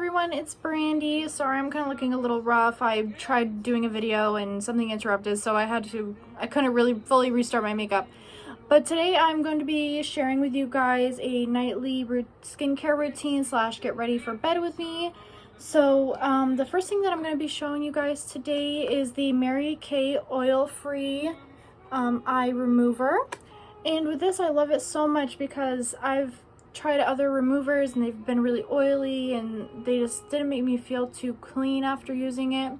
everyone, it's Brandy. Sorry, I'm kind of looking a little rough. I tried doing a video and something interrupted, so I couldn't really fully restart my makeup. But today I'm going to be sharing with you guys a nightly skincare routine / get ready for bed with me. So the first thing that I'm going to be showing you guys today is the Mary Kay oil-free eye remover. And with this, I love it so much because I've tried other removers and they've been really oily and they just didn't make me feel too clean after using it.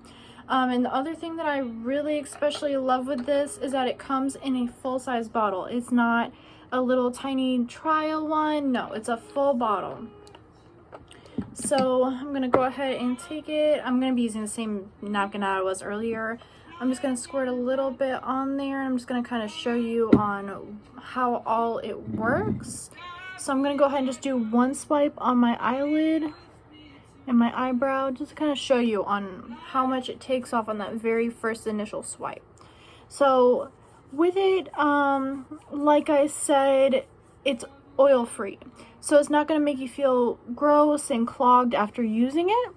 And the other thing that I really especially love with this is that it comes in a full-size bottle. It's not a little tiny trial one. No, it's a full bottle. So I'm gonna go ahead and take it. I'm gonna be using the same napkin that I was earlier. I'm just gonna squirt a little bit on there. I'm just gonna kind of show you on how all it works. So I'm going to go ahead and just do one swipe on my eyelid and my eyebrow, just to kind of show you on how much it takes off on that very first initial swipe. So with it, like I said, it's oil free. So it's not going to make you feel gross and clogged after using it.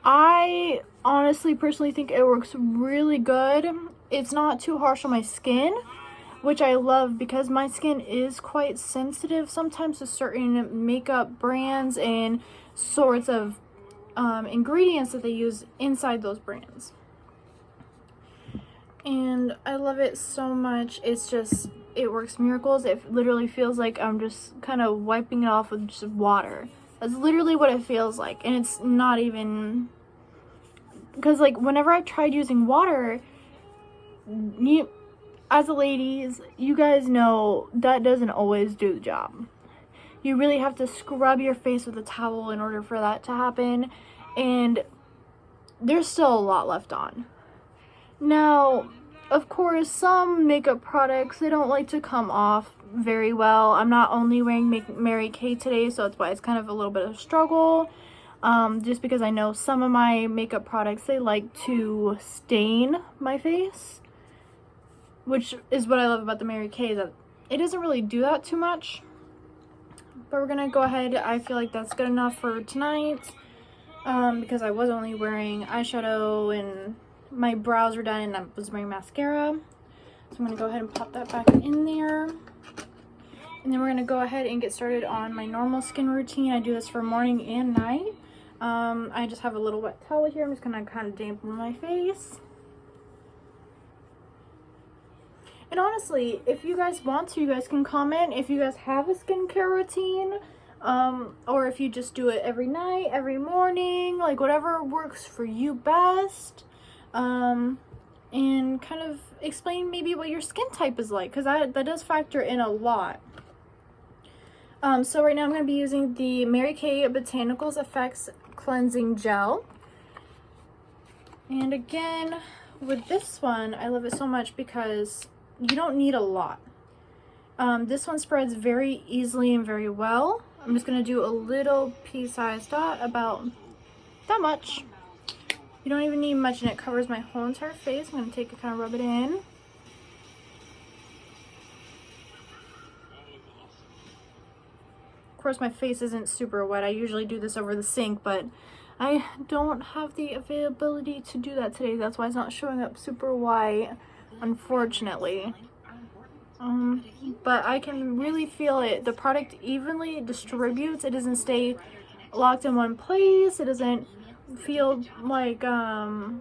I honestly personally think it works really good. It's not too harsh on my skin, which I love because my skin is quite sensitive sometimes to certain makeup brands and sorts of ingredients that they use inside those brands. And I love it so much. It works miracles. It literally feels like I'm just kind of wiping it off with just water. That's literally what it feels like. And it's not even, because like whenever I've tried using water, as a ladies, you guys know that doesn't always do the job. You really have to scrub your face with a towel in order for that to happen, and there's still a lot left on. Now, of course, some makeup products, they don't like to come off very well. I'm not only wearing Mary Kay today, so that's why it's kind of a little bit of a struggle. Just because I know some of my makeup products, they like to stain my face. Which is what I love about the Mary Kay, that it doesn't really do that too much. But we're going to go ahead. I feel like that's good enough for tonight. Because I was only wearing eyeshadow and my brows were done and I was wearing mascara. So I'm going to go ahead and pop that back in there. And then we're going to go ahead and get started on my normal skin routine. I do this for morning and night. I just have a little wet towel here. I'm just going to kind of dampen my face. And honestly, if you guys want to, you guys can comment if you guys have a skincare routine, or if you just do it every night, every morning, like whatever works for you best, and kind of explain maybe what your skin type is like, because that does factor in a lot. So right now I'm going to be using the Mary Kay Botanicals Effects Cleansing Gel. And again, with this one, I love it so much because you don't need a lot. This one spreads very easily and very well. I'm just going to do a little pea-sized dot, about that much. You don't even need much, and it covers my whole entire face. I'm going to take it, kind of rub it in. Of course, my face isn't super wet. I usually do this over the sink, but I don't have the availability to do that today. That's why it's not showing up super white, unfortunately. But I can really feel it. The product evenly distributes. It doesn't stay locked in one place. It doesn't feel like, how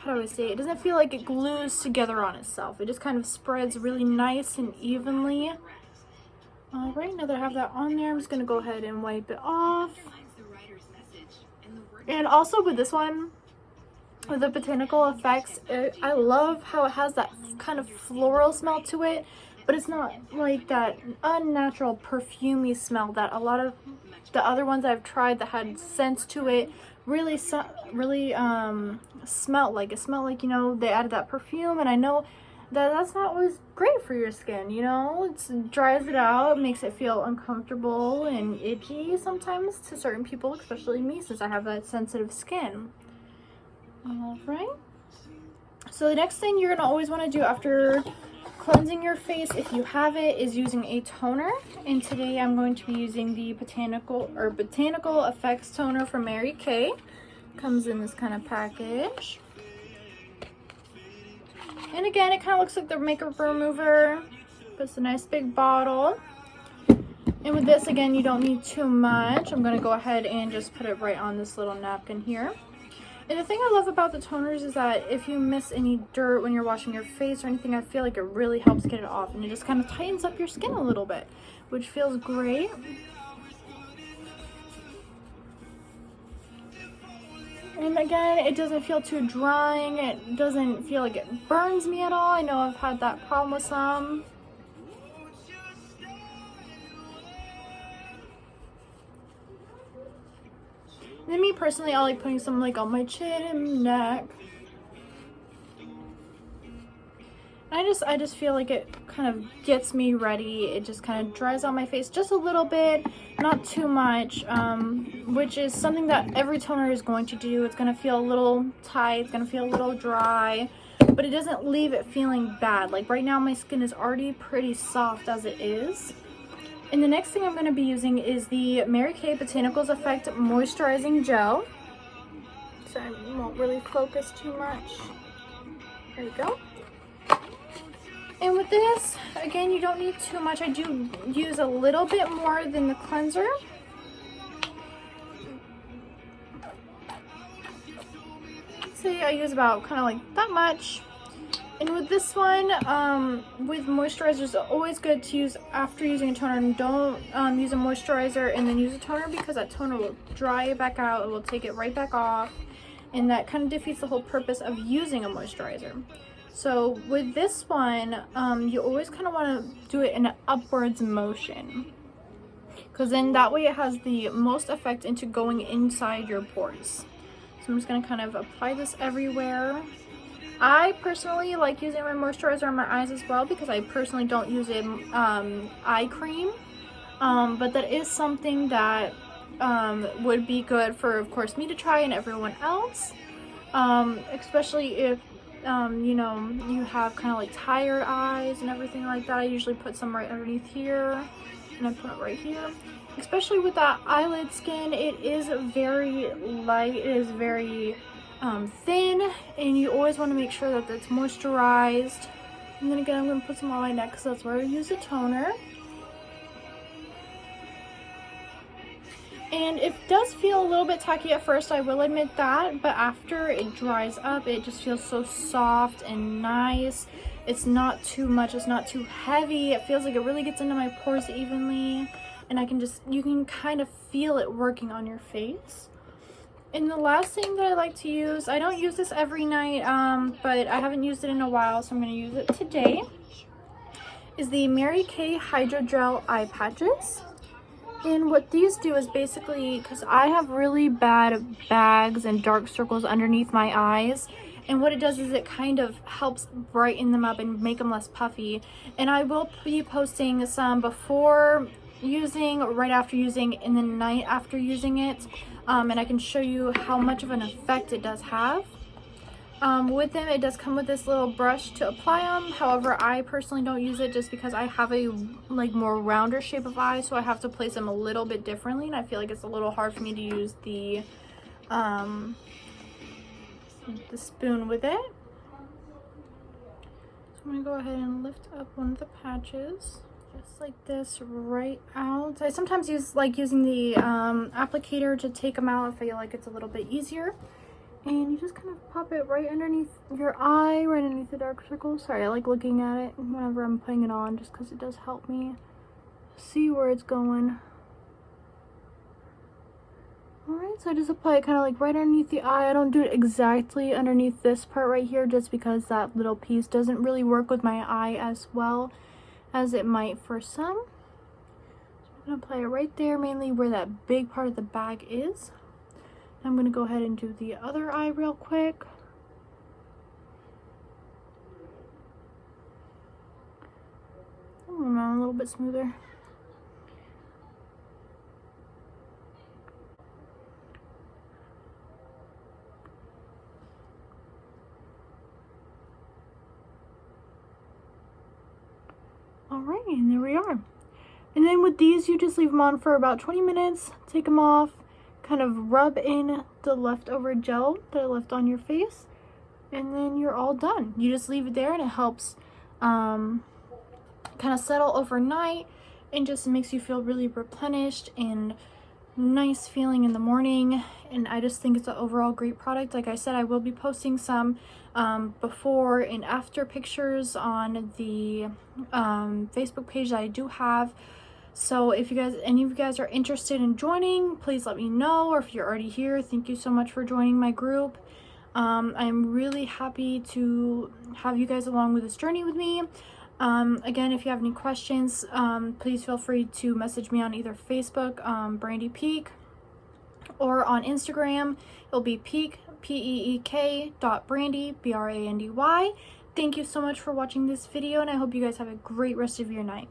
do I say it? It doesn't feel like it glues together on itself. It just kind of spreads really nice and evenly. Alright, now that I have that on there, I'm just going to go ahead and wipe it off. And also with this one, with the Botanical Effects, I love how it has that kind of floral smell to it, but it's not like that unnatural perfumey smell that a lot of the other ones I've tried that had scents to it really smelled like. It smelled like, you know, they added that perfume, and I know that that's not always great for your skin, you know. It dries it out, makes it feel uncomfortable and itchy sometimes to certain people, especially me, since I have that sensitive skin. Alright, so the next thing you're going to always want to do after cleansing your face, if you have it, is using a toner. And today I'm going to be using the Botanical Effects toner from Mary Kay. Comes in this kind of package. And again, it kind of looks like the makeup remover, but it's a nice big bottle. And with this, again, you don't need too much. I'm going to go ahead and just put it right on this little napkin here. And the thing I love about the toners is that if you miss any dirt when you're washing your face or anything, I feel like it really helps get it off. And it just kind of tightens up your skin a little bit, which feels great. And again, it doesn't feel too drying. It doesn't feel like it burns me at all. I know I've had that problem with some. And me personally, I like putting some like on my chin and neck. I just feel like it kind of gets me ready. It just kind of dries out my face just a little bit, not too much, which is something that every toner is going to do. It's going to feel a little tight, it's going to feel a little dry, but it doesn't leave it feeling bad. Like right now my skin is already pretty soft as it is. And the next thing I'm going to be using is the Mary Kay Botanicals Effect Moisturizing Gel. So I won't really focus too much. There we go. And with this, again, you don't need too much. I do use a little bit more than the cleanser. See, I use about kind of like that much. And with this one, with moisturizers, it's always good to use after using a toner. And don't use a moisturizer and then use a toner, because that toner will dry it back out. It will take it right back off. And that kind of defeats the whole purpose of using a moisturizer. So with this one, you always kind of want to do it in an upwards motion, because then that way it has the most effect into going inside your pores. So I'm just going to kind of apply this everywhere. I personally like using my moisturizer on my eyes as well, because I personally don't use it eye cream, but that is something that would be good for, of course, me to try and everyone else, especially if you know, you have kind of like tired eyes and everything like that. I usually put some right underneath here, and I put it right here. Especially with that eyelid skin, it is very light, it is very thin, and you always want to make sure that it's moisturized. And then again, I'm going to put some on my neck because that's where I use a toner. And it does feel a little bit tacky at first, I will admit that, but after it dries up, it just feels so soft and nice. It's not too much, it's not too heavy. It feels like it really gets into my pores evenly, and you can kind of feel it working on your face. And the last thing that I like to use, I don't use this every night, but I haven't used it in a while, so I'm going to use it today, is the Mary Kay Hydrogel eye patches. And what these do is basically, because I have really bad bags and dark circles underneath my eyes, and what it does is it kind of helps brighten them up and make them less puffy. And I will be posting some before using, right after using, and the night after using it, and I can show you how much of an effect it does have. With them, it does come with this little brush to apply them. However, I personally don't use it just because I have a like more rounder shape of eye, so I have to place them a little bit differently, and I feel like it's a little hard for me to use the spoon with it. So I'm gonna go ahead and lift up one of the patches just like this right out. I sometimes using the applicator to take them out. I feel like it's a little bit easier. And you just kind of pop it right underneath your eye, right underneath the dark circles. Sorry, I like looking at it whenever I'm putting it on, just because it does help me see where it's going. Alright, so I just apply it kind of like right underneath the eye. I don't do it exactly underneath this part right here, just because that little piece doesn't really work with my eye as well as it might for some. So I'm going to apply it right there, mainly where that big part of the bag is. I'm going to go ahead and do the other eye real quick. A little bit smoother. Alright, and there we are. And then with these, you just leave them on for about 20 minutes, take them off, kind of rub in the leftover gel that left on your face, and then you're all done. You just leave it there and it helps kind of settle overnight and just makes you feel really replenished and nice feeling in the morning. And I just think it's an overall great product. Like I said, I will be posting some before and after pictures on the Facebook page that I do have. So if you guys, any of you guys are interested in joining, please let me know. Or if you're already here, thank you so much for joining my group. I'm really happy to have you guys along with this journey with me. Again, if you have any questions, please feel free to message me on either Facebook, Brandy Peak, or on Instagram. It'll be Peak, PEEK.Brandy, BRANDY. Thank you so much for watching this video, and I hope you guys have a great rest of your night.